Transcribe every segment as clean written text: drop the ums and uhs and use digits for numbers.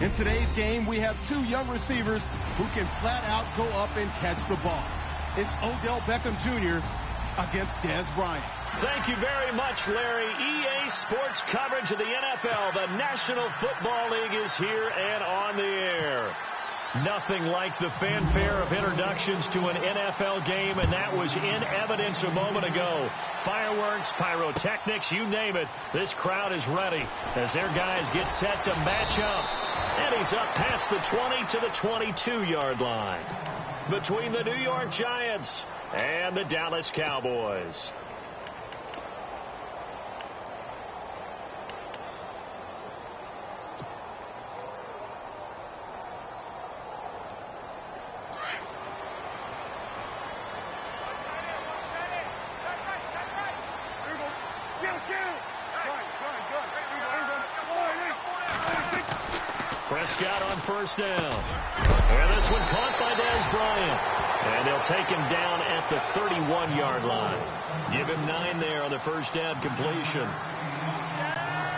In today's game, we have two young receivers who can flat out go up and catch the ball. It's Odell Beckham Jr. against Dez Bryant. Thank you very much, Larry. EA Sports coverage of the NFL. The National Football League is here and on the air. Nothing like the fanfare of introductions to an NFL game, and that was in evidence a moment ago. Fireworks, pyrotechnics, you name it. This crowd is ready as their guys get set to match up. And he's up past the 20 to the 22-yard line. Between the New York Giants and the Dallas Cowboys. Prescott on first down. And this one caught by Dez Bryant. And they'll take him down at the 31-yard line. Give him 9 there on the first down completion.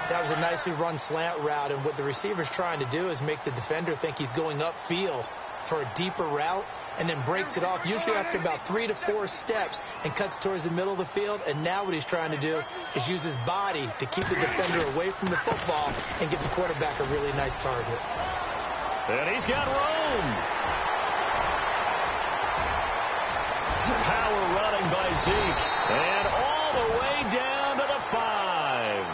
That was a nicely run slant route, and what the receiver's trying to do is make the defender think he's going upfield for a deeper route, and then breaks it off, usually after about 3 to 4 steps, and cuts towards the middle of the field. And now what he's trying to do is use his body to keep the defender away from the football and get the quarterback a really nice target. And he's got room. Power running by Zeke. And all the way down to the 5.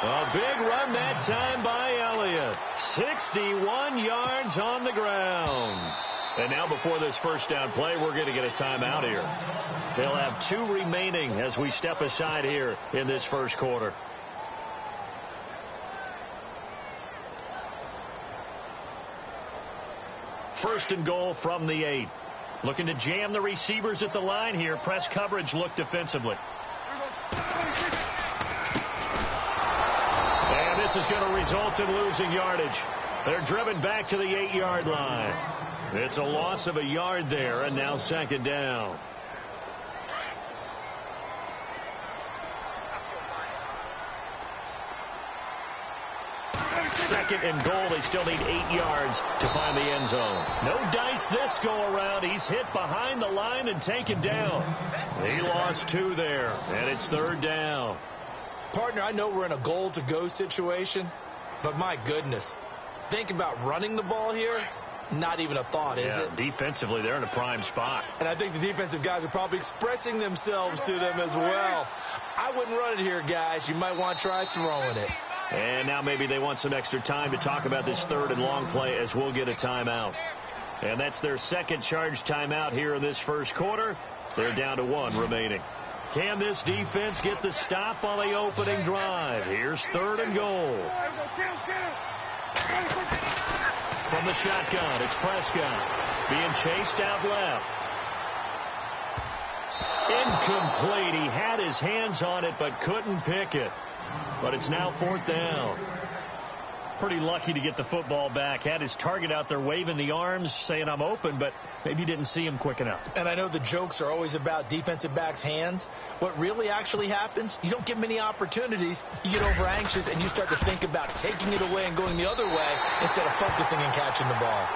A big run that time by Elliott. 61 yards on the ground. And now before this first down play, we're going to get a timeout here. They'll have 2 remaining as we step aside here in this first quarter. First and goal from the 8. Looking to jam the receivers at the line here. Press coverage look defensively. And this is going to result in losing yardage. They're driven back to the 8-yard line. It's a loss of a yard there, and now second down. Second and goal. They still need 8 yards to find the end zone. No dice this go around. He's hit behind the line and taken down. He lost 2 there, and it's third down. Partner, I know we're in a goal-to-go situation, but my goodness, think about running the ball here. Not even a thought, is it? Defensively, they're in a prime spot. And I think the defensive guys are probably expressing themselves to them as well. I wouldn't run it here, guys. You might want to try throwing it. And now maybe they want some extra time to talk about this third and long play as we'll get a timeout. And that's their second charge timeout here in this first quarter. They're down to 1 remaining. Can this defense get the stop on the opening drive? Here's third and goal. From the shotgun, it's Prescott being chased out left. Incomplete. He had his hands on it but couldn't pick it. But it's now fourth down. Pretty lucky to get the football back. Had his target out there waving the arms saying I'm open, but maybe didn't see him quick enough. And I know the jokes are always about defensive backs' hands. What really actually happens, you don't get many opportunities. You get over anxious and you start to think about taking it away and going the other way instead of focusing and catching the ball.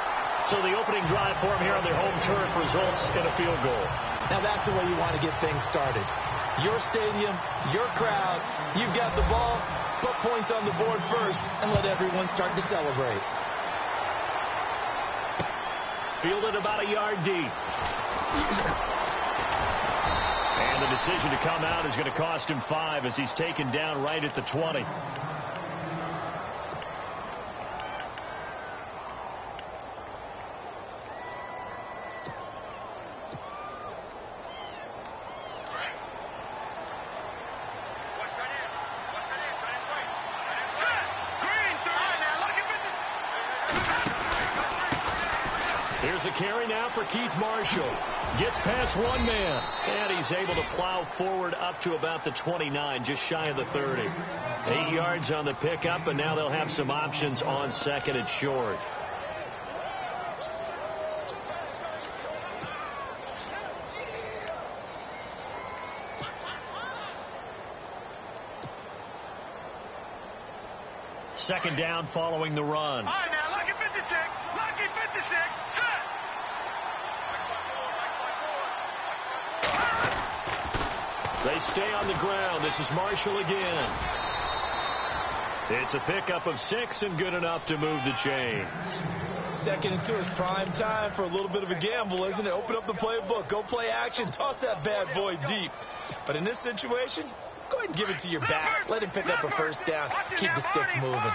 So the opening drive for him here on their home turf results in a field goal. Now that's the way you want to get things started. Your stadium, your crowd, you've got the ball, put points on the board first and let everyone start to celebrate. Fielded about a yard deep. And the decision to come out is going to cost him 5 as he's taken down right at the 20. Here's a carry now for Keith Marshall. Gets past one man. And he's able to plow forward up to about the 29, just shy of the 30. 8 yards on the pickup, and now they'll have some options on second and short. Second down following the run. They stay on the ground. This is Marshall again. It's a pickup of 6 and good enough to move the chains. Second and 2 is prime time for a little bit of a gamble, isn't it? Open up the playbook. Go play action. Toss that bad boy deep. But in this situation, go ahead and give it to your back. Let him pick up a first down. Keep the sticks moving.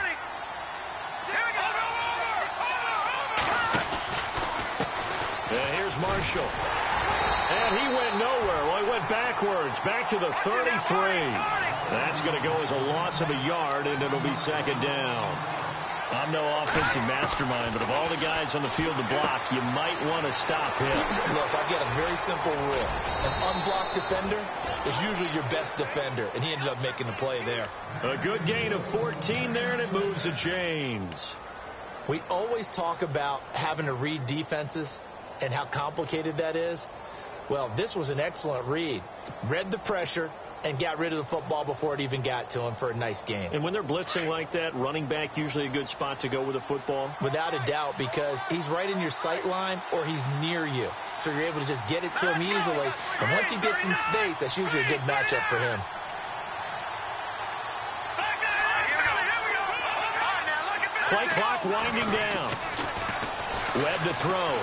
And here's Marshall. And he went nowhere. Well, he went backwards, back to the 33. That's going to go as a loss of a yard, and it'll be second down. I'm no offensive mastermind, but of all the guys on the field to block, you might want to stop him. Look, I've got a very simple rule. An unblocked defender is usually your best defender, and he ended up making the play there. A good gain of 14 there, and it moves the chains. We always talk about having to read defenses and how complicated that is. Well, this was an excellent read. Read the pressure and got rid of the football before it even got to him for a nice gain. And when they're blitzing like that, running back usually a good spot to go with a football? Without a doubt, because he's right in your sight line or he's near you. So you're able to just get it to him easily. And once he gets in space, that's usually a good matchup for him. Play clock winding down. Webb to throw.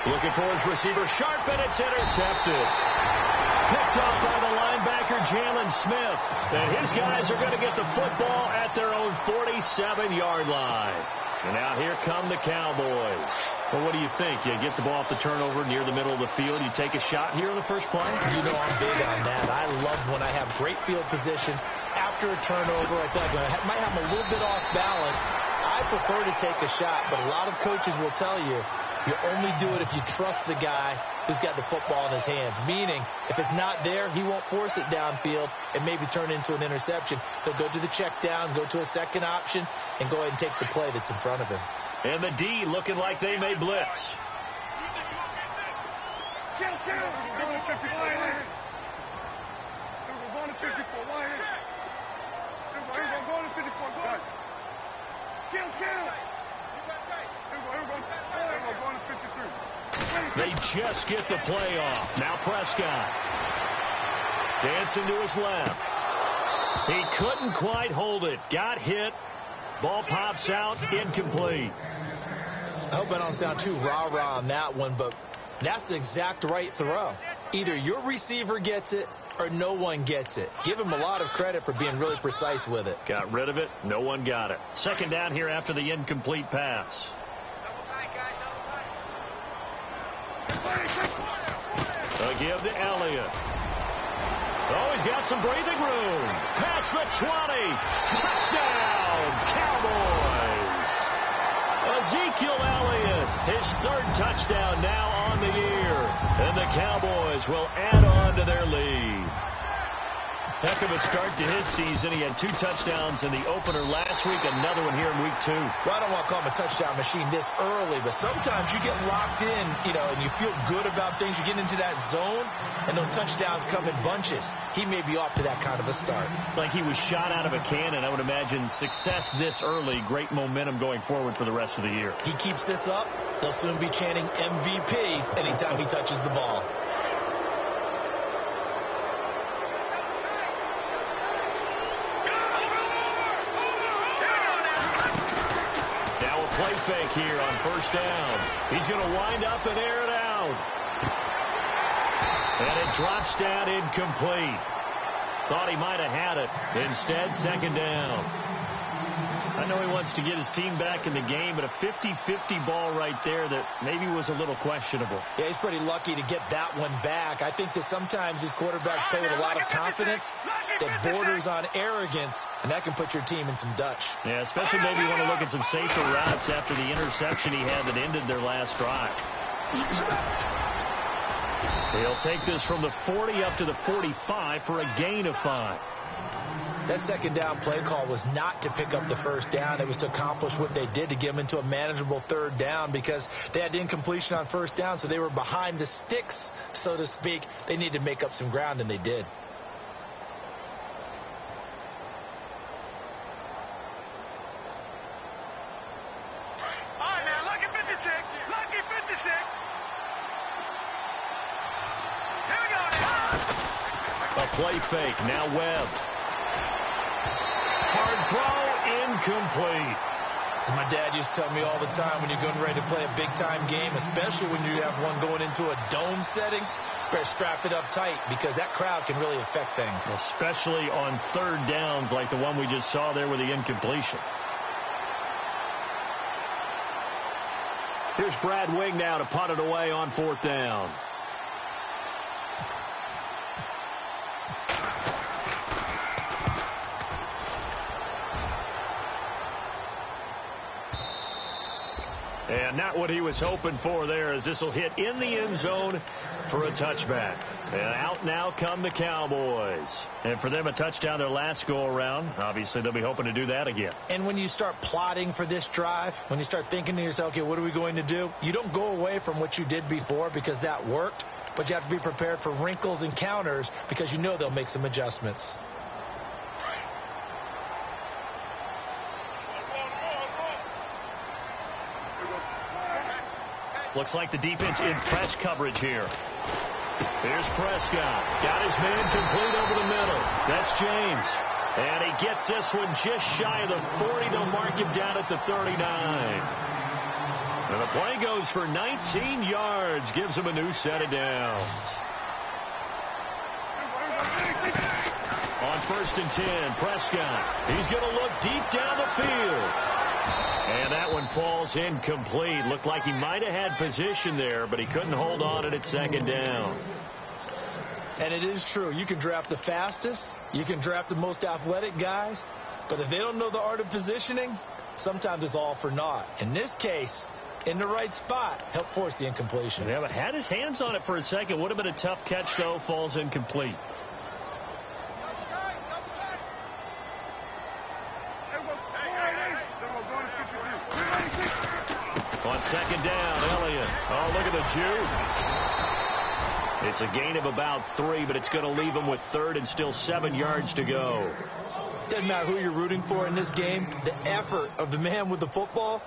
Looking for his receiver, sharp, and it's intercepted. Picked off by the linebacker, Jalen Smith. And his guys are going to get the football at their own 47-yard line. And now here come the Cowboys. Well, what do you think? You get the ball off the turnover near the middle of the field. You take a shot here on the first play? You know I'm big on that. I love when I have great field position. After a turnover, I feel like I might have a little bit off balance. I prefer to take a shot, but a lot of coaches will tell you only do it if you trust the guy who's got the football in his hands. Meaning, if it's not there, he won't force it downfield and maybe turn into an interception. He'll go to the check down, go to a second option, and go ahead and take the play that's in front of him. And the D looking like they may blitz. They just get the play off. Now Prescott. Dancing to his left. He couldn't quite hold it. Got hit. Ball pops out. Incomplete. I hope I don't sound too rah-rah on that one, but that's the exact right throw. Either your receiver gets it or no one gets it. Give him a lot of credit for being really precise with it. Got rid of it. No one got it. Second down here after the incomplete pass. A give to Elliott. Oh, he's got some breathing room. Past the 20. Touchdown, Cowboys. Ezekiel Elliott, his third touchdown now on the year. And the Cowboys will add on to their lead. Heck of a start to his season. He had 2 touchdowns in the opener last week, another one here in week 2. Well, I don't want to call him a touchdown machine this early, but sometimes you get locked in, and you feel good about things. You get into that zone, and those touchdowns come in bunches. He may be off to that kind of a start. It's like he was shot out of a cannon. I would imagine success this early, great momentum going forward for the rest of the year. He keeps this up, they'll soon be chanting MVP anytime he touches the ball. Play fake here on first down. He's going to wind up and air it out. And it drops down incomplete. Thought he might have had it. Instead, second down. I know he wants to get his team back in the game, but a 50-50 ball right there that maybe was a little questionable. Yeah, he's pretty lucky to get that one back. I think that sometimes these quarterbacks play with a lot of confidence that borders on arrogance, and that can put your team in some Dutch. Yeah, especially maybe you want to look at some safer routes after the interception he had that ended their last drive. He'll take this from the 40 up to the 45 for a gain of 5. That second down play call was not to pick up the first down. It was to accomplish what they did, to get them into a manageable third down, because they had incompletion on first down, so they were behind the sticks, so to speak. They needed to make up some ground, and they did. Here we go. play fake. Now Webb. Hard throw, incomplete. As my dad used to tell me all the time, when you're getting ready to play a big-time game, especially when you have one going into a dome setting, better strap it up tight because that crowd can really affect things. Especially on third downs like the one we just saw there with the incompletion. Here's Brad Wing now to punt it away on fourth down. And not what he was hoping for there, as this will hit in the end zone for a touchback. And out now come the Cowboys. And for them, a touchdown their last go-around. Obviously, they'll be hoping to do that again. And when you start plotting for this drive, when you start thinking to yourself, okay, what are we going to do? You don't go away from what you did before because that worked, but you have to be prepared for wrinkles and counters because you know they'll make some adjustments. Looks like the defense in press coverage here. Here's Prescott. Got his man complete over the middle. That's James. And he gets this one just shy of the 40. They'll mark him down at the 39. And the play goes for 19 yards. Gives him a new set of downs. On 1st and 10, Prescott. He's going to look deep down the field. And that one falls incomplete. Looked like he might have had position there, but he couldn't hold on at second down. And it is true. You can draft the fastest. You can draft the most athletic guys. But if they don't know the art of positioning, sometimes it's all for naught. In this case, in the right spot, helped force the incompletion. Yeah, but had his hands on it for a second. Would have been a tough catch, though. Falls incomplete. On second down, Elliott. Oh, look at the juke. It's a gain of about 3, but it's going to leave him with 3rd and still 7 yards to go. Doesn't matter who you're rooting for in this game. The effort of the man with the football,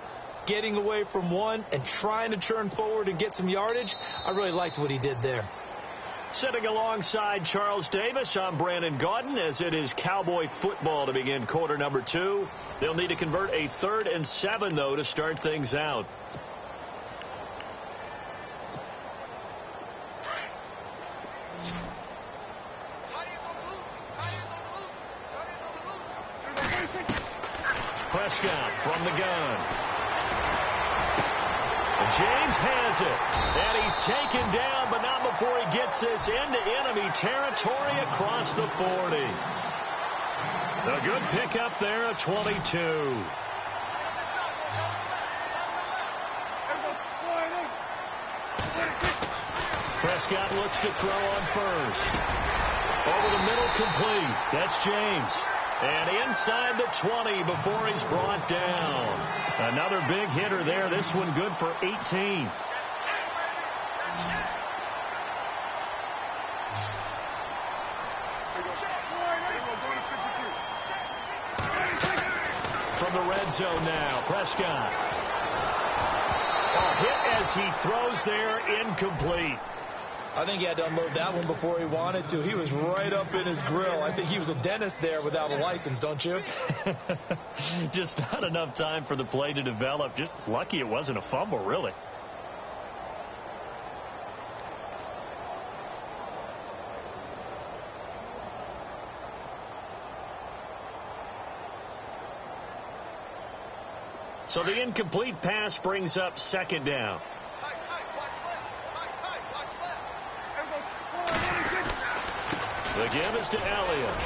getting away from one and trying to turn forward and get some yardage, I really liked what he did there. Sitting alongside Charles Davis, I'm Brandon Gaudin, as it is Cowboy football to begin quarter number 2. They'll need to convert a 3rd and 7, though, to start things out. Prescott from the gun. James has it, and he's taken down, but not before he gets this into enemy territory across the 40. A good pickup there at 22. Prescott looks to throw on 1st. Over the middle, complete. That's James. And inside the 20 before he's brought down. Another big hitter there. This one good for 18. From the red zone now, Prescott. A hit as he throws there, incomplete. I think he had to unload that one before he wanted to. He was right up in his grill. I think he was a dentist there without a license, don't you? Just not enough time for the play to develop. Just lucky it wasn't a fumble, really. So the incomplete pass brings up 2nd down. The give is to Elliott.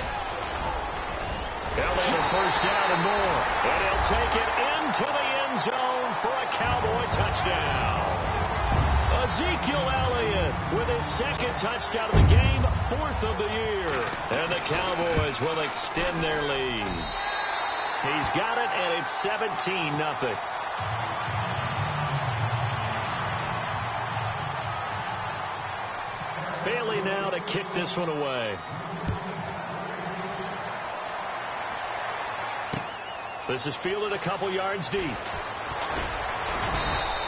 Elliott a 1st down and more. And he'll take it into the end zone for a Cowboy touchdown. Ezekiel Elliott with his 2nd touchdown of the game, 4th of the year. And the Cowboys will extend their lead. He's got it, and it's 17-0. Bailey now to kick this one away. This is fielded a couple yards deep.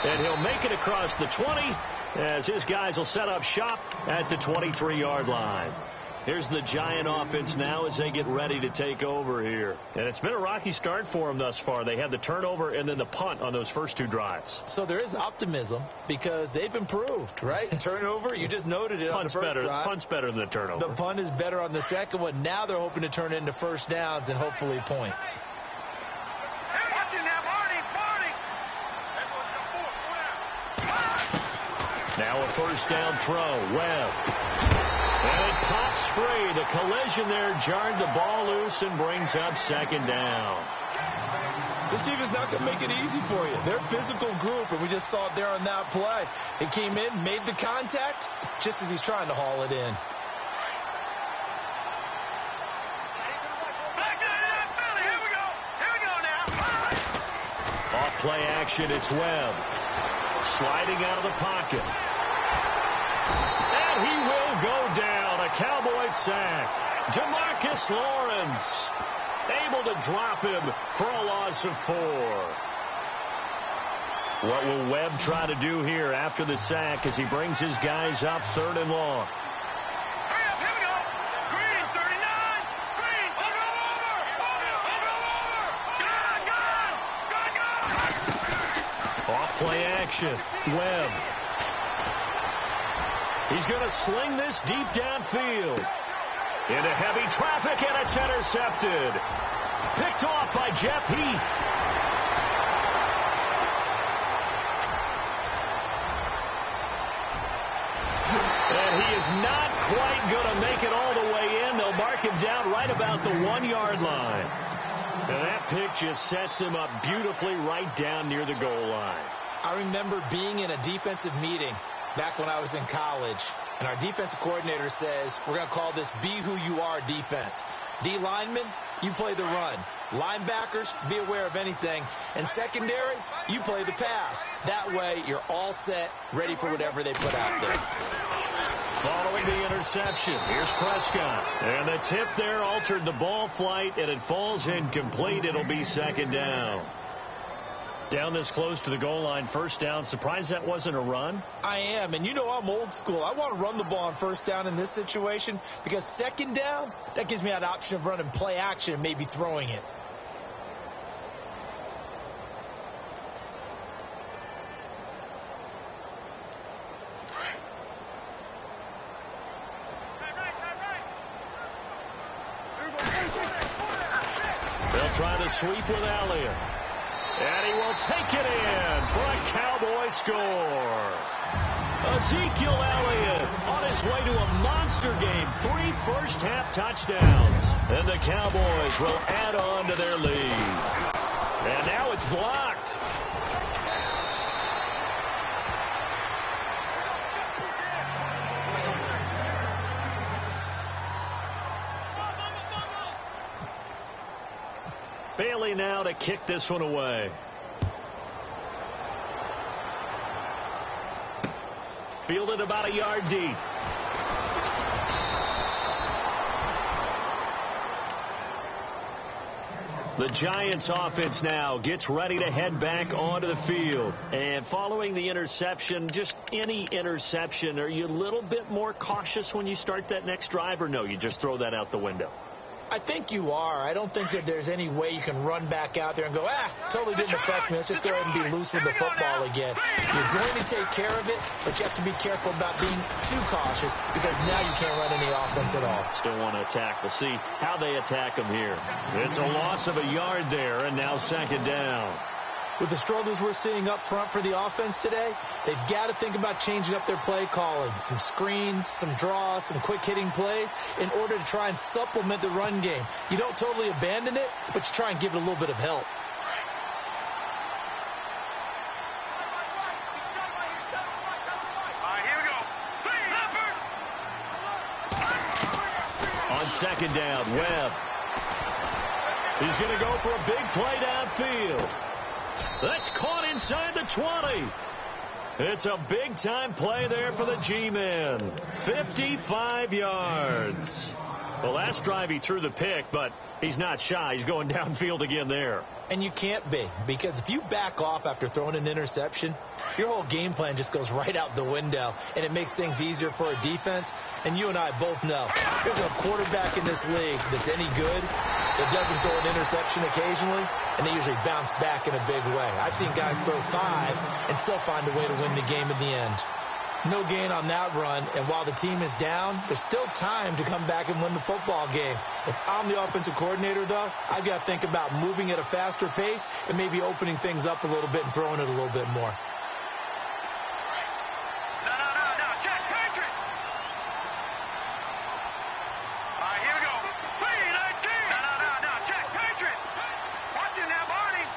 And he'll make it across the 20 as his guys will set up shop at the 23-yard line. Here's the Giant offense now as they get ready to take over here. And it's been a rocky start for them thus far. They had the turnover and then the punt on those first 2 drives. So there is optimism because they've improved, right? Turnover, you just noted it on the first drive. Punt's better than the turnover. The punt is better on the second one. Now they're hoping to turn it into first downs and hopefully points. Now a first down throw. Webb. And it pops free. The collision there jarred the ball loose and brings up second down. This defense not going to make it easy for you. They're a physical group, and we just saw it there on that play. He came in, made the contact, just as he's trying to haul it in. Off play action, it's Webb. Sliding out of the pocket. And he will go down. A Cowboy sack. Jamarcus Lawrence able to drop him for a loss of 4. What will Webb try to do here after the sack as he brings his guys up 3rd and long? Off play action. Webb. He's going to sling this deep downfield. Into heavy traffic, and it's intercepted. Picked off by Jeff Heath. And he is not quite going to make it all the way in. They'll mark him down right about the 1-yard line. And that pick just sets him up beautifully right down near the goal line. I remember being in a defensive meeting back when I was in college, and our defensive coordinator says, we're going to call this Be Who You Are defense. D linemen, you play the run. Linebackers, be aware of anything. And secondary, you play the pass. That way, you're all set, ready for whatever they put out there. Following the interception, here's Prescott. And the tip there altered the ball flight, and it falls incomplete. It'll be second down. Down this close to the goal line, first down. Surprised that wasn't a run? I am, and you know I'm old school. I want to run the ball on first down in this situation because second down, that gives me that option of running play action and maybe throwing it. They'll try to sweep with Elliott. And he will take it in for a Cowboy score. Ezekiel Elliott on his way to a monster game. 3 first-half touchdowns. And the Cowboys will add on to their lead. And now it's blocked. Bailey now to kick this one away. Fielded about a yard deep. The Giants offense now gets ready to head back onto the field. And following the interception, just any interception, are you a little bit more cautious when you start that next drive, or no, you just throw that out the window? I think you are. I don't think that there's any way you can run back out there and go, totally didn't affect me. Let's just go ahead and be loose with the football again. You're going to take care of it, but you have to be careful about being too cautious because now you can't run any offense at all. Still want to attack. We'll see how they attack them here. It's a loss of a yard there, and now second down. With the struggles we're seeing up front for the offense today, they've got to think about changing up their play calling. Some screens, some draws, some quick-hitting plays in order to try and supplement the run game. You don't totally abandon it, but you try and give it a little bit of help. On second down, Webb. He's going to go for a big play downfield. That's caught inside the 20. It's a big-time play there for the G-men. 55 yards. Well, last drive he threw the pick, but he's not shy. He's going downfield again there. And you can't be, because if you back off after throwing an interception, your whole game plan just goes right out the window, and it makes things easier for a defense. And you and I both know there's a quarterback in this league that's any good that doesn't throw an interception occasionally, and they usually bounce back in a big way. I've seen guys throw 5 and still find a way to win the game in the end. No gain on that run, and while the team is down, there's still time to come back and win the football game. If I'm the offensive coordinator, though, I've got to think about moving at a faster pace and maybe opening things up a little bit and throwing it a little bit more. No, check, Patrick! All right, here we go. 3-19! No, check, Patrick! Watch it now, Barney!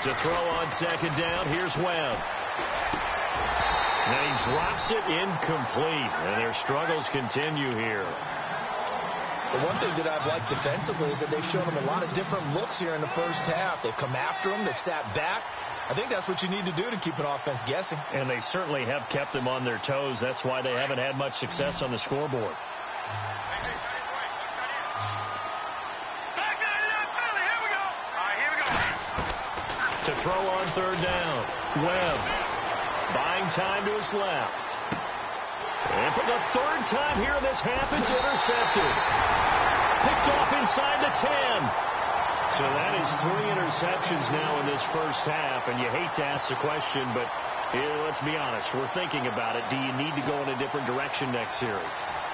To throw on second down, here's Webb. And he drops it incomplete, and their struggles continue here. The one thing that I've liked defensively is that they've shown them a lot of different looks here in the first half. They've come after them. They've sat back. I think that's what you need to do to keep an offense guessing. And they certainly have kept them on their toes. That's why they haven't had much success on the scoreboard. To throw on third down, Webb. Buying time to his left. And for the third time here in this half, it's intercepted. Picked off inside the 10. So that is 3 interceptions now in this first half. And you hate to ask the question, but let's be honest. We're thinking about it. Do you need to go in a different direction next series?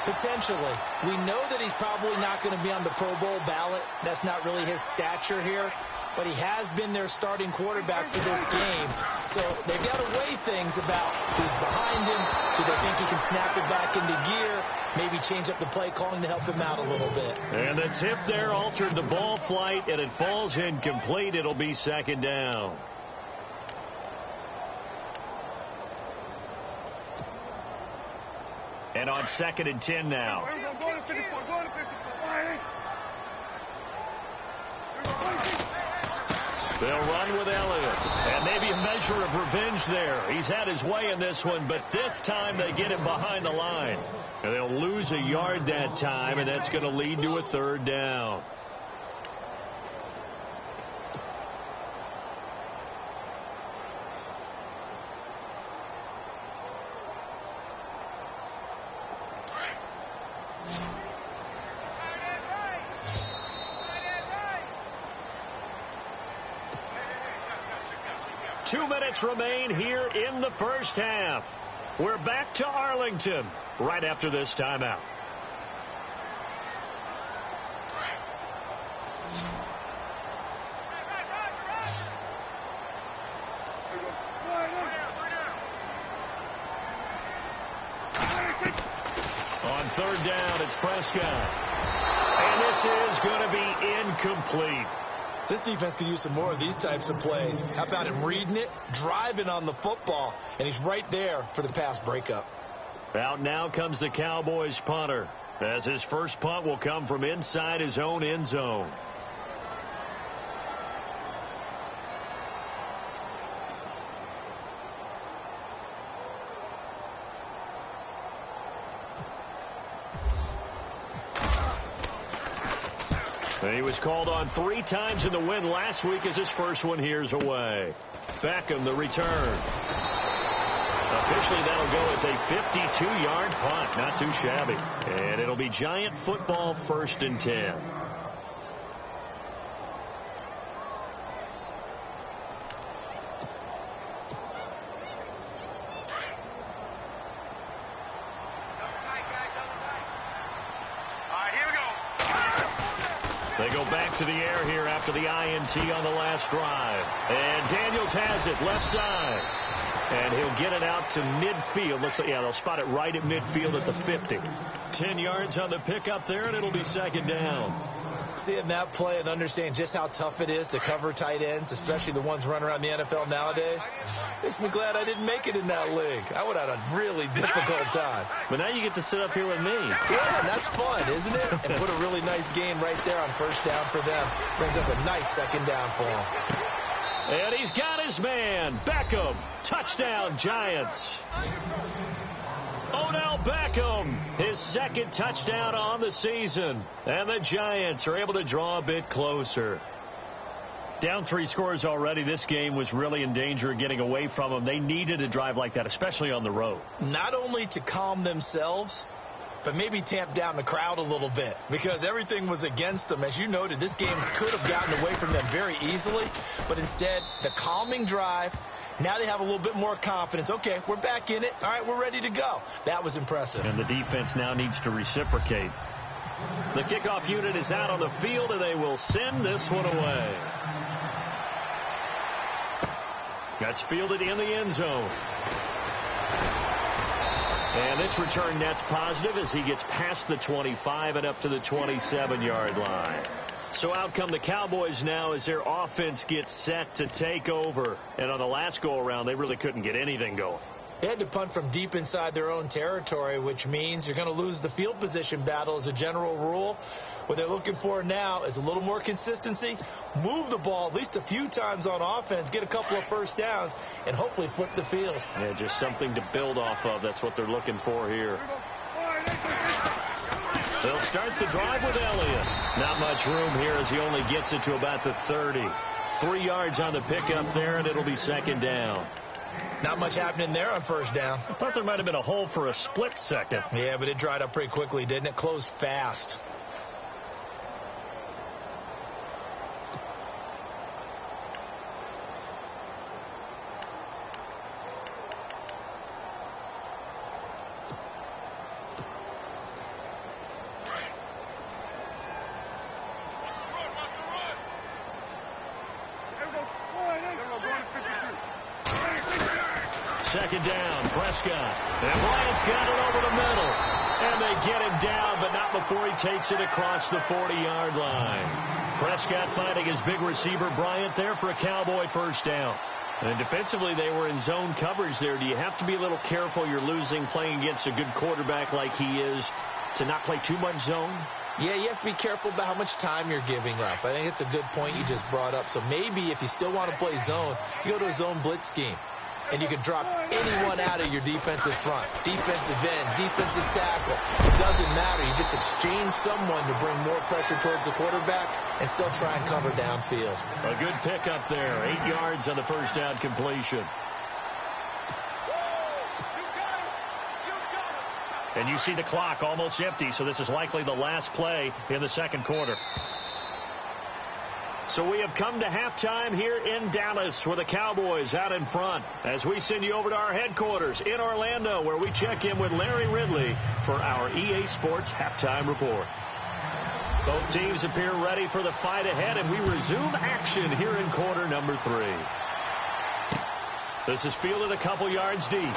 Potentially. We know that he's probably not going to be on the Pro Bowl ballot. That's not really his stature here. But he has been their starting quarterback for this game. So they've got to weigh things about who's behind him. Do they think he can snap it back into gear? Maybe change up the play calling to help him out a little bit. And the tip there altered the ball flight, and it falls incomplete. It'll be second down. And on 2nd and 10 now. They'll run with Elliott. And maybe a measure of revenge there. He's had his way in this one, but this time they get him behind the line. And they'll lose a yard that time, and that's going to lead to a third down. Two minutes remain here in the first half. We're back to Arlington right after this timeout. On third down, it's Prescott. And this is going to be incomplete. This defense could use some more of these types of plays. How about him reading it, driving on the football, and he's right there for the pass breakup. Out now comes the Cowboys punter, as his first punt will come from inside his own end zone. He was called on 3 times in the win last week as his first one here's away. Beckham, the return. Officially, that'll go as a 52-yard punt. Not too shabby. And it'll be Giant football 1st and 10. They go back to the air here after the INT on the last drive. And Daniels has it left side. And he'll get it out to midfield. Looks like, yeah, they'll spot it right at midfield at the 50. 10 yards on the pickup there, and it'll be second down. Seeing that play and understanding just how tough it is to cover tight ends, especially the ones running around the NFL nowadays, makes me glad I didn't make it in that league. I would have had a really difficult time. But now you get to sit up here with me. Yeah, and that's fun, isn't it? And put a really nice game right there on first down for them. Brings up a nice second down for him. And he's got his man, Beckham. Touchdown, Giants. Odell Beckham, his second touchdown on the season. And the Giants are able to draw a bit closer. Down 3 scores already. This game was really in danger of getting away from them. They needed a drive like that, especially on the road. Not only to calm themselves, but maybe tamp down the crowd a little bit, because everything was against them. As you noted, this game could have gotten away from them very easily, but instead, the calming drive, now they have a little bit more confidence. Okay, we're back in it. All right, we're ready to go. That was impressive. And the defense now needs to reciprocate. The kickoff unit is out on the field, and they will send this one away. That's fielded in the end zone. And this return net's positive as he gets past the 25 and up to the 27-yard line. So out come the Cowboys now as their offense gets set to take over. And on the last go-around, they really couldn't get anything going. They had to punt from deep inside their own territory, which means you're going to lose the field position battle as a general rule. What they're looking for now is a little more consistency, move the ball at least a few times on offense, get a couple of first downs, and hopefully flip the field. Yeah, just something to build off of. That's what they're looking for here. They'll start the drive with Elliott. Not much room here as he only gets it to about the 30. 3 yards on the pickup there, and it'll be second down. Not much happening there on first down. I thought there might have been a hole for a split second. Yeah, but it dried up pretty quickly, didn't it? Closed fast. Second down, Prescott. And Bryant's got it over the middle. And they get him down, but not before he takes it across the 40-yard line. Prescott finding his big receiver, Bryant, there for a Cowboy first down. And defensively, they were in zone coverage there. Do you have to be a little careful? You're losing playing against a good quarterback like he is to not play too much zone? Yeah, you have to be careful about how much time you're giving up. I think it's a good point you just brought up. So maybe if you still want to play zone, you go to a zone blitz scheme. And you can drop anyone out of your defensive front. Defensive end, defensive tackle. It doesn't matter. You just exchange someone to bring more pressure towards the quarterback and still try and cover downfield. A good pickup there. 8 yards on the first down completion. And you see the clock almost empty, so this is likely the last play in the second quarter. So we have come to halftime here in Dallas with the Cowboys out in front as we send you over to our headquarters in Orlando where we check in with Larry Ridley for our EA Sports Halftime Report. Both teams appear ready for the fight ahead, and we resume action here in quarter number 3. This is fielded a couple yards deep.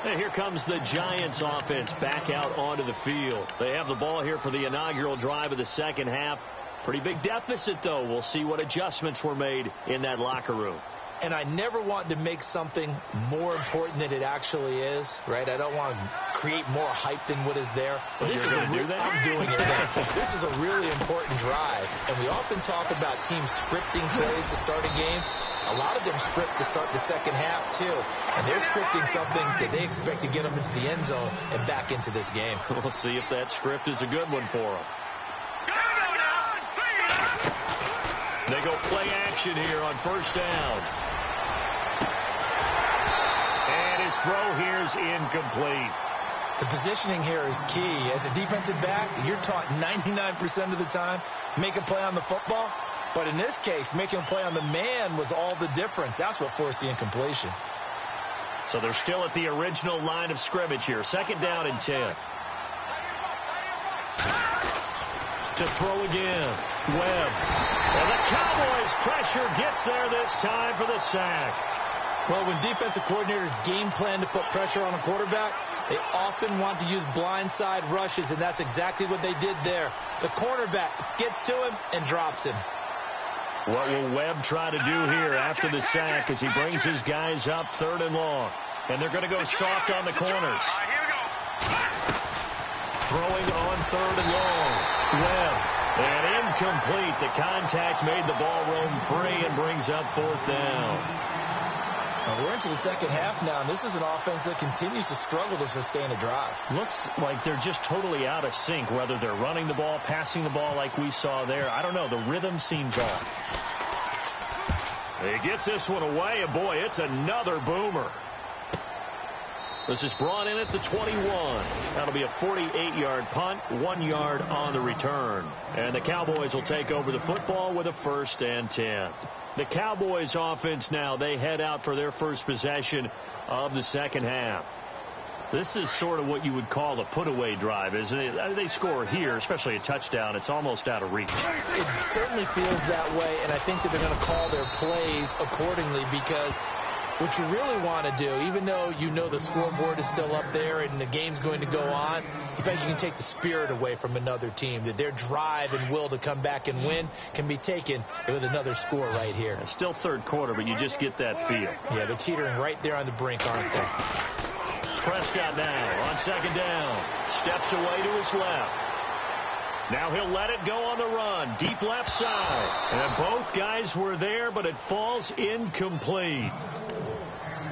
And here comes the Giants offense back out onto the field. They have the ball here for the inaugural drive of the second half. Pretty big deficit, though. We'll see what adjustments were made in that locker room. And I never want to make something more important than it actually is, right? I don't want to create more hype than what is there. But this is do that? I'm doing it now. This is a really important drive. And we often talk about teams scripting plays to start a game. A lot of them script to start the second half, too. And they're scripting something that they expect to get them into the end zone and back into this game. We'll see if that script is a good one for them. They go play action here on first down. And his throw here is incomplete. The positioning here is key. As a defensive back, you're taught 99% of the time, make a play on the football. But in this case, making a play on the man was all the difference. That's what forced the incompletion. So they're still at the original line of scrimmage here. Second down and 10. To throw again. Webb. And the Cowboys pressure gets there this time for the sack. Well, when defensive coordinators game plan to put pressure on a quarterback, they often want to use blindside rushes, and that's exactly what they did there. The cornerback gets to him and drops him. What will Webb try to do here after the sack as he brings his guys up third and long? And they're going to go soft on the corners. Throwing on third and long. Webb And incomplete. The contact made the ball roam free and brings up 4th down. Well, we're into the second half now, and this is an offense that continues to struggle to sustain a drive. Looks like they're just totally out of sync, whether they're running the ball, passing the ball like we saw there. I don't know. The rhythm seems off. He gets this one away, and boy, it's another boomer. This is brought in at the 21. That'll be a 48-yard punt, 1 yard on the return. And the Cowboys will take over the football with a 1st and 10. The Cowboys offense now, they head out for their first possession of the second half. This is sort of what you would call a put-away drive, isn't it? They score here, especially a touchdown. It's almost out of reach. It certainly feels that way, and I think that they're going to call their plays accordingly, because what you really want to do, even though you know the scoreboard is still up there and the game's going to go on, in fact, you can take the spirit away from another team, that their drive and will to come back and win can be taken with another score right here. It's still third quarter, but you just get that feel. Yeah, they're teetering right there on the brink, aren't they? Prescott now on second down. Steps away to his left. Now he'll let it go on the run. Deep left side. And both guys were there, but it falls incomplete.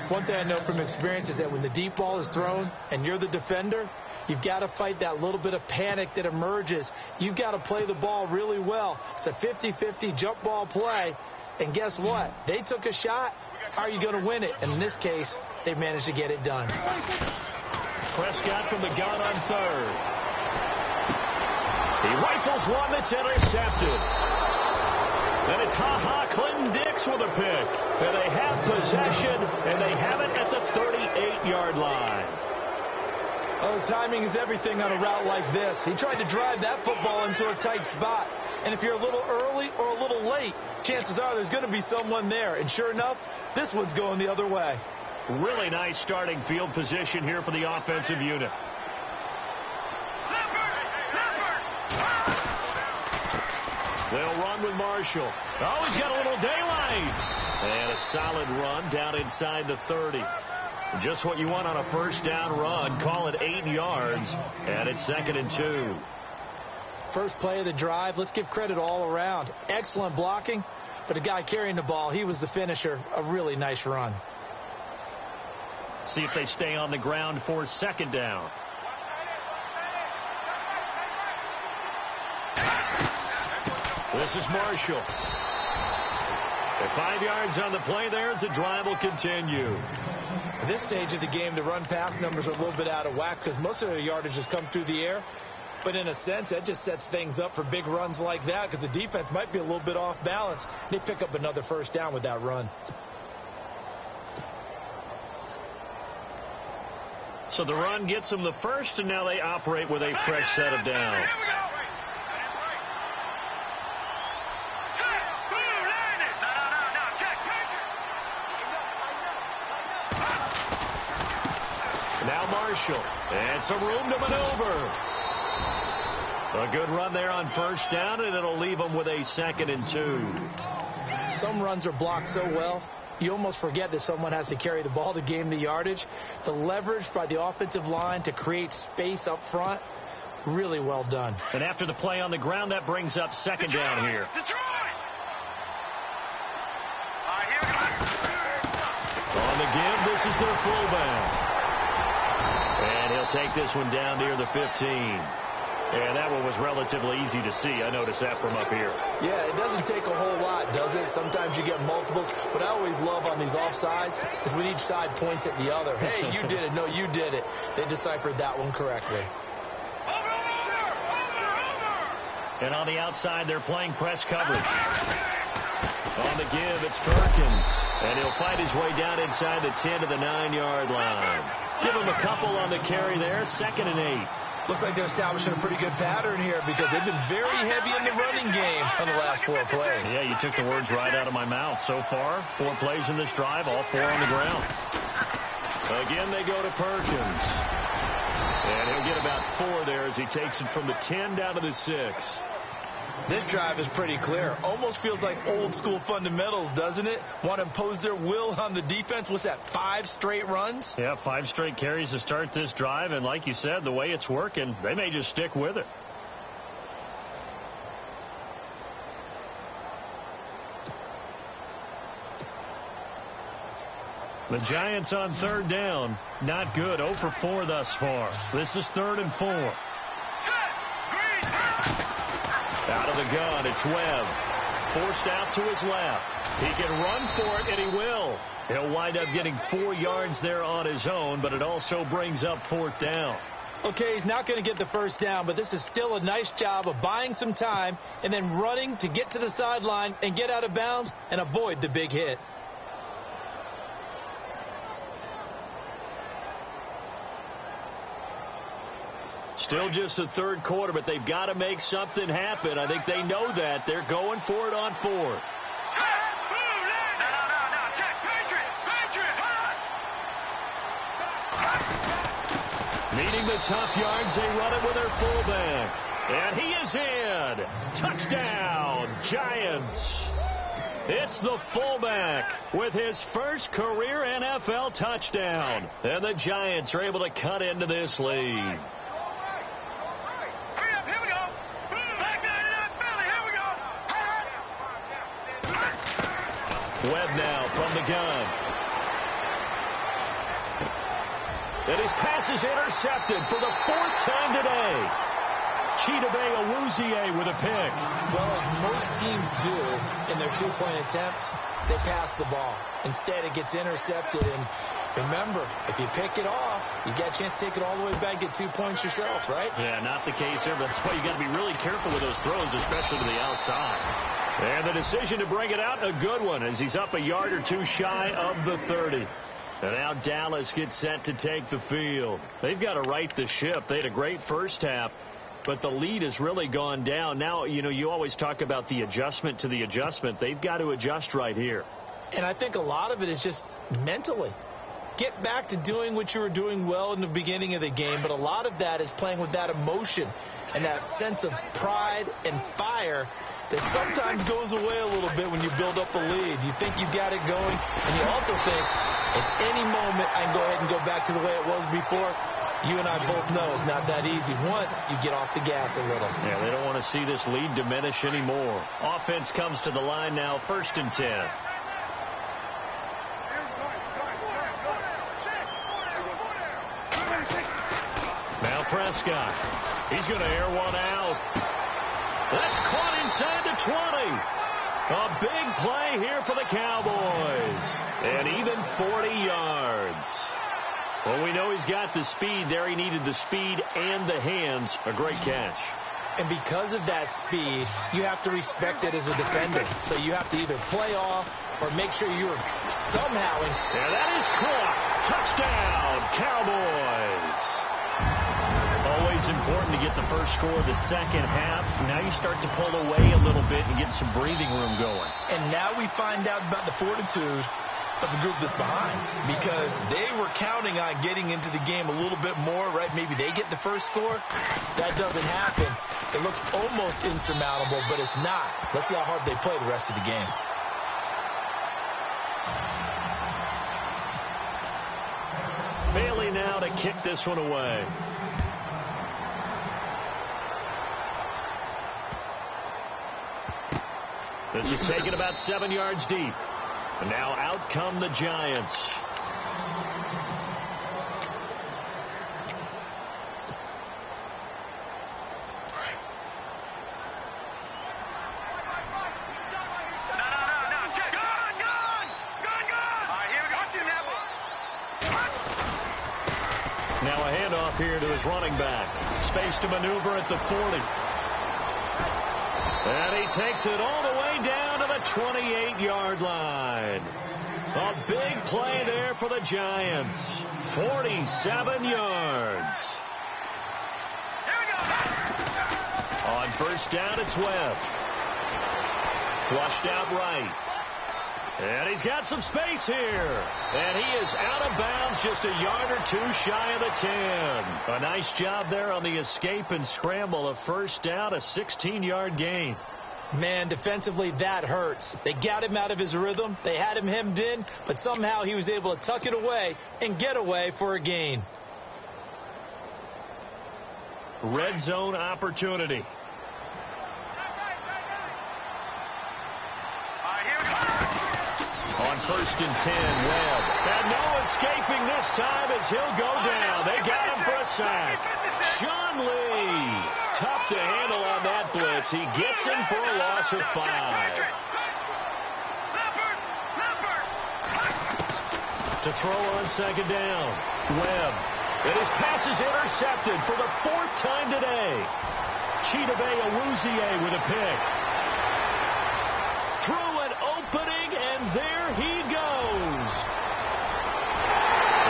One thing I know from experience is that when the deep ball is thrown and you're the defender, you've got to fight that little bit of panic that emerges. You've got to play the ball really well. It's a 50-50 jump ball play. And guess what? They took a shot. How are you going to win it? And in this case, they managed to get it done. Prescott from the gun on third. He rifles one that's intercepted. And it's Clinton Dix with a pick. And they have possession, and they have it at the 38-yard line. Oh, timing is everything on a route like this. He tried to drive that football into a tight spot. And if you're a little early or a little late, chances are there's going to be someone there. And sure enough, this one's going the other way. Really nice starting field position here for the offensive unit. They'll run with Marshall. Oh, he's got a little daylight. And a solid run down inside the 30. Just what you want on a first down run. Call it 8 yards. And it's 2nd and 2. First play of the drive. Let's give credit all around. Excellent blocking. But the guy carrying the ball, he was the finisher. A really nice run. See if they stay on the ground for 2nd down. This is Marshall. At 5 yards on the play there as the drive will continue. At this stage of the game, the run-pass numbers are a little bit out of whack because most of their yardage has come through the air. But in a sense, that just sets things up for big runs like that because the defense might be a little bit off balance. They pick up another first down with that run. So the run gets them the first, and now they operate with a fresh set of downs. Now Marshall, and some room to maneuver. A good run there on first down, and it'll leave them with a 2nd and 2. Some runs are blocked so well, you almost forget that someone has to carry the ball to gain the yardage. The leverage by the offensive line to create space up front, really well done. And after the play on the ground, that brings up 2nd down here. On the give, this is their fullback. And he'll take this one down near the 15. And that one was relatively easy to see. I noticed that from up here. Yeah, it doesn't take a whole lot, does it? Sometimes you get multiples. What I always love on these offsides is when each side points at the other. Hey, you did it. No, you did it. They deciphered that one correctly. And on the outside, they're playing press coverage. On the give, it's Perkins. And he'll fight his way down inside the 10 to the 9-yard line. Give him a couple on the carry there. 2nd and 8. Looks like they're establishing a pretty good pattern here because they've been very heavy in the running game on the last 4 plays. Yeah, you took the words right out of my mouth. So far, 4 plays in this drive, all 4 on the ground. Again, they go to Perkins. And he'll get about 4 there as he takes it from the 10 down to the 6. This drive is pretty clear. Almost feels like old school fundamentals, doesn't it? Want to impose their will on the defense. What's that, 5 straight runs? Yeah, 5 straight carries to start this drive. And like you said, the way it's working, they may just stick with it. The Giants on third down. Not good. 0 for 4 thus far. This is 3rd and 4. Out of the gun, it's Webb. Forced out to his left. He can run for it, and he will. He'll wind up getting 4 yards there on his own, but it also brings up 4th down. Okay, he's not going to get the first down, but this is still a nice job of buying some time and then running to get to the sideline and get out of bounds and avoid the big hit. Still just the 3rd quarter, but they've got to make something happen. I think they know that. They're going for it on 4th. Needing the tough yards, they run it with their fullback. And he is in. Touchdown, Giants. It's the fullback with his first career NFL touchdown. And the Giants are able to cut into this lead. Webb now from the gun. And his pass is intercepted for the 4th time today. Chidobe with a pick. Well, as most teams do in their 2-point attempt, they pass the ball. Instead, it gets intercepted. And remember, if you pick it off, you get a chance to take it all the way back, get 2 points yourself, right? Yeah, not the case here. That's why you got to be really careful with those throws, especially to the outside. And the decision to bring it out, a good one, as he's up a yard or 2 shy of the 30. And now Dallas gets set to take the field. They've got to right the ship. They had a great first half, but the lead has really gone down. Now, you always talk about the adjustment to the adjustment. They've got to adjust right here. And I think a lot of it is just mentally. Get back to doing what you were doing well in the beginning of the game, but a lot of that is playing with that emotion and that sense of pride and fire that sometimes goes away a little bit when you build up a lead. You think you've got it going, and you also think at any moment I can go ahead and go back to the way it was before. You and I both know it's not that easy once you get off the gas a little. Yeah, they don't want to see this lead diminish anymore. Offense comes to the line now, 1st and 10. Now Prescott. He's going to air one out. That's caught inside the 20. A big play here for the Cowboys. And even 40 yards. Well, we know he's got the speed there. He needed the speed and the hands. A great catch. And because of that speed, you have to respect it as a defender. So you have to either play off or make sure you're somehow in. And that is caught. Touchdown, Cowboys. Always important to get the first score of the second half. Now you start to pull away a little bit and get some breathing room going. And now we find out about the fortitude of the group that's behind, because they were counting on getting into the game a little bit more, right? Maybe they get the first score. That doesn't happen. It looks almost insurmountable, but it's not. Let's see how hard they play the rest of the game. Bailey now to kick this one away. This is taken about 7 yards deep. And now out come the Giants. Now a handoff here to his running back. Space to maneuver at the 40. And he takes it all the way down to the 28-yard line. A big play there for the Giants. 47 yards. On first down, it's Webb. Flushed out right. And he's got some space here. And he is out of bounds just a yard or 2 shy of the 10. A nice job there on the escape and scramble. A first down, a 16-yard gain. Man, defensively, that hurts. They got him out of his rhythm. They had him hemmed in, but somehow he was able to tuck it away and get away for a gain. Red zone opportunity. On 1st and 10. Webb. And no escaping this time as he'll go down. They got him for a sack. Sean Lee. Tough to handle on that blitz. He gets him for a loss of 5. To throw on 2nd down. Webb. And his pass is intercepted for the 4th time today. Yungzoe87's with a pick. Through an opening, and there he goes.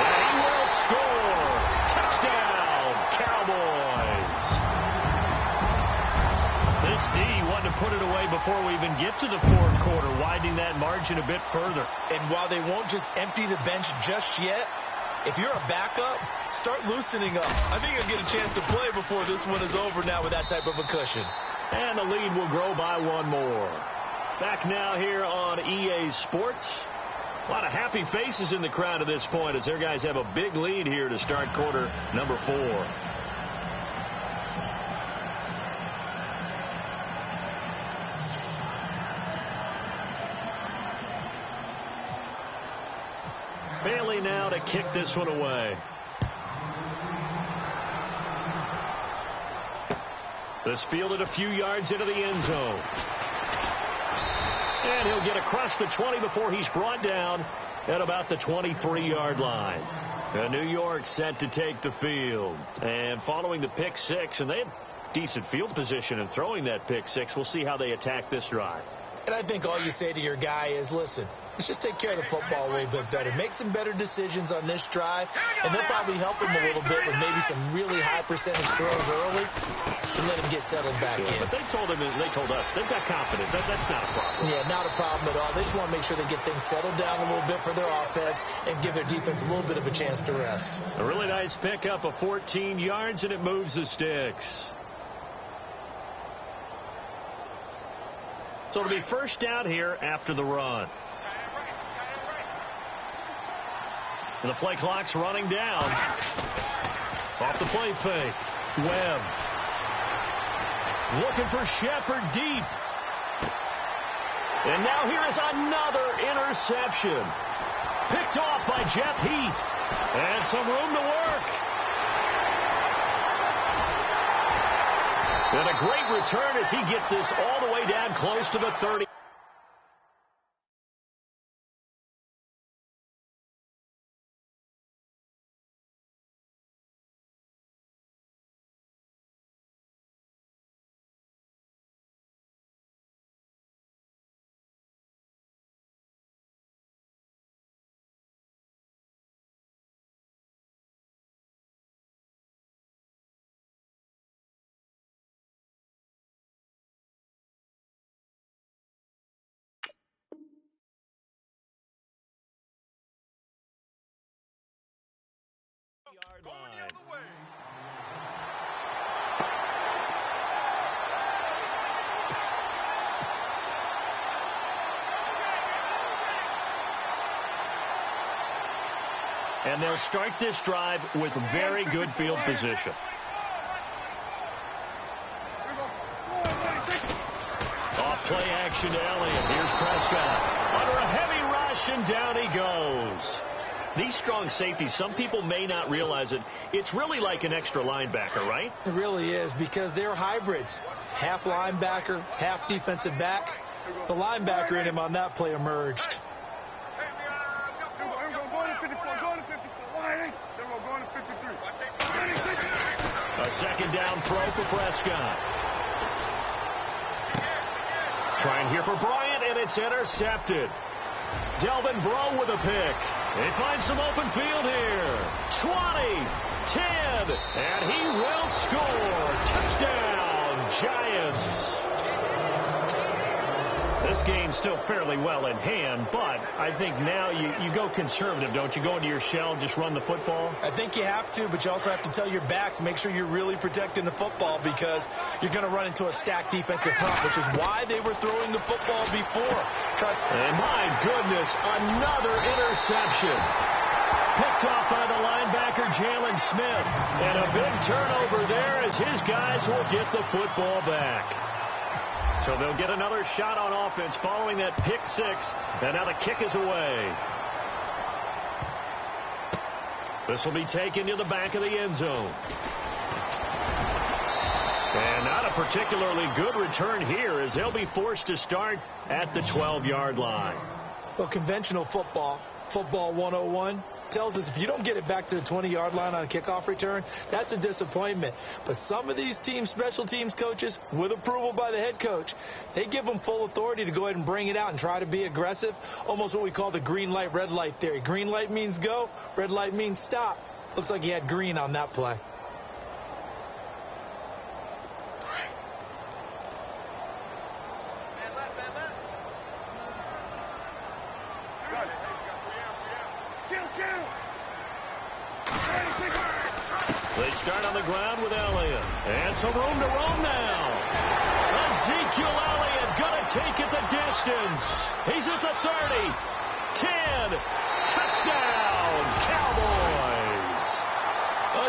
And he will score. Touchdown, Cowboys. This D wanted to put it away before we even get to the 4th quarter, widening that margin a bit further. And while they won't just empty the bench just yet, if you're a backup, start loosening up. I think you'll get a chance to play before this one is over now with that type of a cushion. And the lead will grow by 1 more. Back now here on EA Sports. A lot of happy faces in the crowd at this point as their guys have a big lead here to start quarter number 4. Bailey now to kick this one away. This fielded a few yards into the end zone. And he'll get across the 20 before he's brought down at about the 23-yard line. New York set to take the field. And following the pick 6, and they have decent field position in throwing that pick 6. We'll see how they attack this drive. And I think all you say to your guy is, listen, let's just take care of the football a little bit better. Make some better decisions on this drive, and they'll probably help him a little bit with maybe some really high percentage throws early to let him get settled back in. But they told us, they've got confidence. That's not a problem. Yeah, not a problem at all. They just want to make sure they get things settled down a little bit for their offense and give their defense a little bit of a chance to rest. A really nice pickup of 14 yards, and it moves the sticks. So it'll be first down here after the run. And the play clock's running down. Off the play fake. Webb. Looking for Shepard deep. And now here is another interception. Picked off by Jeff Heath. And some room to work. And a great return as he gets this all the way down close to the 30. Yard line. And they'll start this drive with very good field position. Off play action to Elliott. Here's Prescott. Under a heavy rush, and down he goes. These strong safeties, some people may not realize it. It's really like an extra linebacker, right? It really is, because they're hybrids. Half linebacker, half defensive back. The linebacker in him on that play emerged. A second down throw for Prescott. Trying here for Bryant, and it's intercepted. Delvin Breaux with a pick. They find some open field here. 20, 10, and he will score. Touchdown, Giants. This game's still fairly well in hand, but I think now you go conservative, don't you? Go into your shell, just run the football? I think you have to, but you also have to tell your backs, make sure you're really protecting the football, because you're going to run into a stacked defensive front, which is why they were throwing the football before. And my goodness, another interception. Picked off by the linebacker, Jalen Smith. And a big turnover there as his guys will get the football back. So they'll get another shot on offense following that pick six. And now the kick is away. This will be taken to the back of the end zone. And not a particularly good return here as they'll be forced to start at the 12-yard line. Well, conventional football 101, tells us if you don't get it back to the 20-yard line on a kickoff return, that's a disappointment. But some of these teams, special teams coaches, with approval by the head coach, they give them full authority to go ahead and bring it out and try to be aggressive, almost what we call the green light, red light theory. Green light means go, red light means stop. Looks like he had green on that play. They start on the ground with Elliott. And some room to roam now. Ezekiel Elliott going to take it the distance. He's at the 30. 10. Touchdown, Cowboys.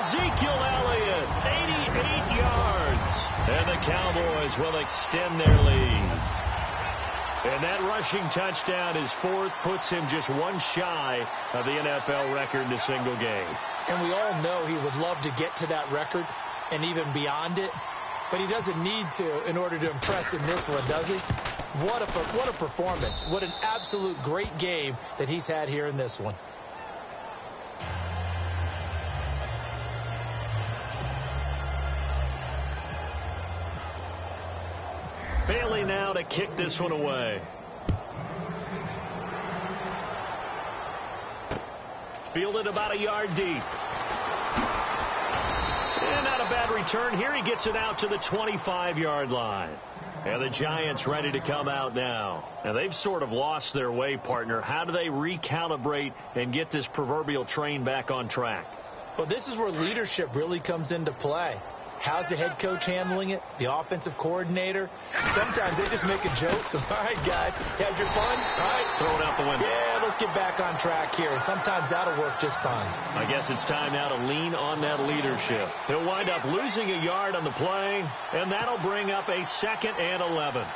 Ezekiel Elliott, 88 yards. And the Cowboys will extend their lead. And that rushing touchdown, his fourth, puts him just one shy of the NFL record in a single game. And we all know he would love to get to that record and even beyond it. But he doesn't need to in order to impress in this one, does he? What a performance. What an absolute great game that he's had here in this one. Bailey now to kick this one away. Fielded about a yard deep. And not a bad return here. He gets it out to the 25-yard line. And the Giants ready to come out now. Now, they've sort of lost their way, partner. How do they recalibrate and get this proverbial train back on track? Well, this is where leadership really comes into play. How's the head coach handling it? The offensive coordinator? Sometimes they just make a joke. All right, guys, you had your fun? All right. Throw it out the window. Yeah, let's get back on track here. And sometimes that'll work just fine. I guess it's time now to lean on that leadership. He'll wind up losing a yard on the play, and that'll bring up a 2nd and 11.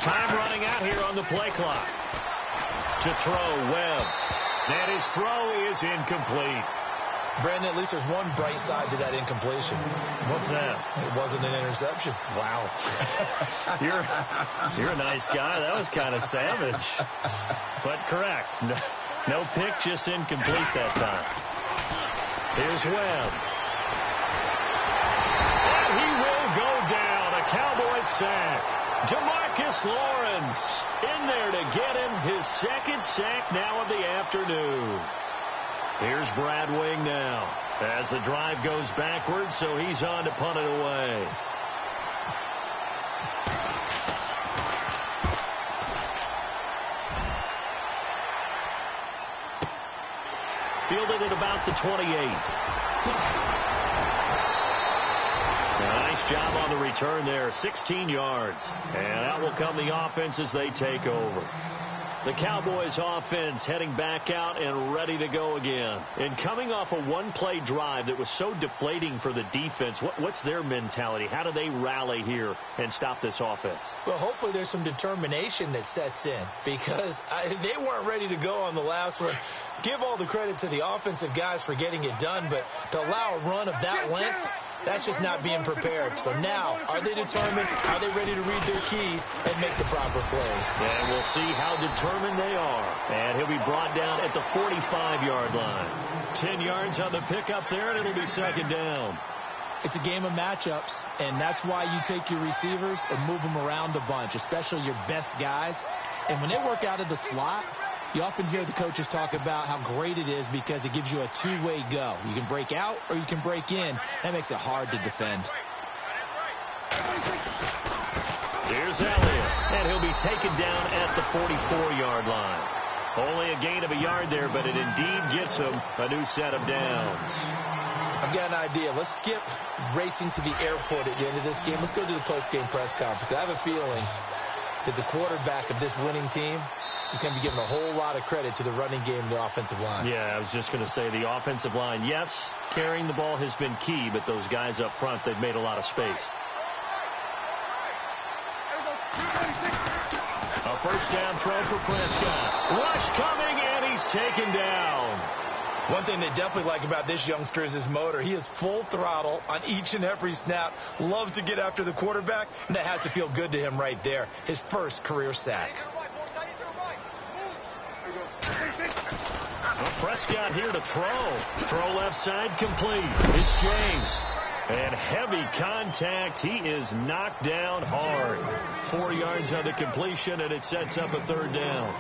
Time running out here on the play clock. To throw, Webb. And his throw is incomplete. Brandon, at least there's one bright side to that incompletion. What's that? It wasn't an interception. Wow. You're a nice guy. That was kind of savage. But correct. No pick, just incomplete that time. Here's Webb. And he will go down. A Cowboys sack. DeMarcus Lawrence in there to get him his 2nd sack now of the afternoon. Here's Brad Wing now as the drive goes backwards, so he's on to punt it away. Fielded at about the 28. Nice job on the return there, 16 yards. And out will come the offense as they take over. The Cowboys offense heading back out and ready to go again. And coming off a one-play drive that was so deflating for the defense, what's their mentality? How do they rally here and stop this offense? Well, hopefully there's some determination that sets in because they weren't ready to go on the last one. Give all the credit to the offensive guys for getting it done, but to allow a run of that length, that's just not being prepared. So now, are they determined? Are they ready to read their keys and make the proper plays? And we'll see how determined they are. And he'll be brought down at the 45-yard line. 10 yards on the pickup there, and it'll be 2nd down. It's a game of matchups, and that's why you take your receivers and move them around a bunch, especially your best guys. And when they work out of the slot, you often hear the coaches talk about how great it is because it gives you a two-way go. You can break out or you can break in. That makes it hard to defend. Here's Elliott, and he'll be taken down at the 44-yard line. Only a gain of a yard there, but it indeed gets him a new set of downs. I've got an idea. Let's skip racing to the airport at the end of this game. Let's go to the post-game press conference. I have a feeling that the quarterback of this winning team is going to be given a whole lot of credit to the running game and the offensive line. Yeah, I was just going to say the offensive line, yes, carrying the ball has been key, but those guys up front, they've made a lot of space. A first down throw for Prescott. Rush coming, and he's taken down. One thing they definitely like about this youngster is his motor. He is full throttle on each and every snap. Loves to get after the quarterback, and that has to feel good to him right there. His first career sack. Well, Prescott here to throw. Throw left side complete. It's James. And heavy contact. He is knocked down hard. 4 yards on the completion, and it sets up a third down.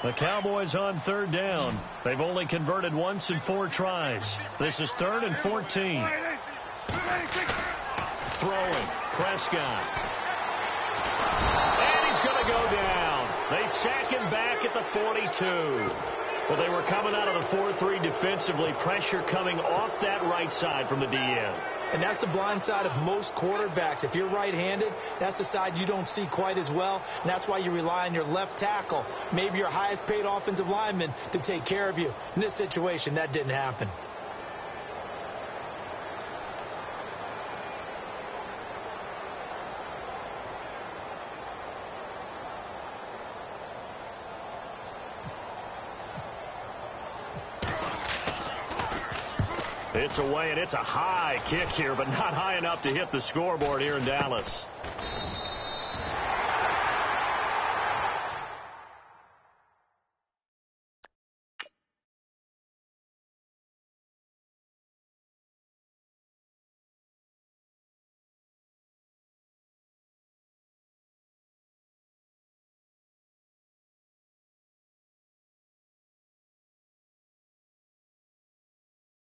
The Cowboys on third down. They've only converted once in 4 tries. This is 3rd and 14. Throwing. Prescott. And he's going to go down. They sack him back at the 42. Well, they were coming out of the 4-3 defensively. Pressure coming off that right side from the DN. And that's the blind side of most quarterbacks. If you're right-handed, that's the side you don't see quite as well. And that's why you rely on your left tackle, maybe your highest-paid offensive lineman, to take care of you. In this situation, that didn't happen. It's away, and it's a high kick here, but not high enough to hit the scoreboard here in Dallas.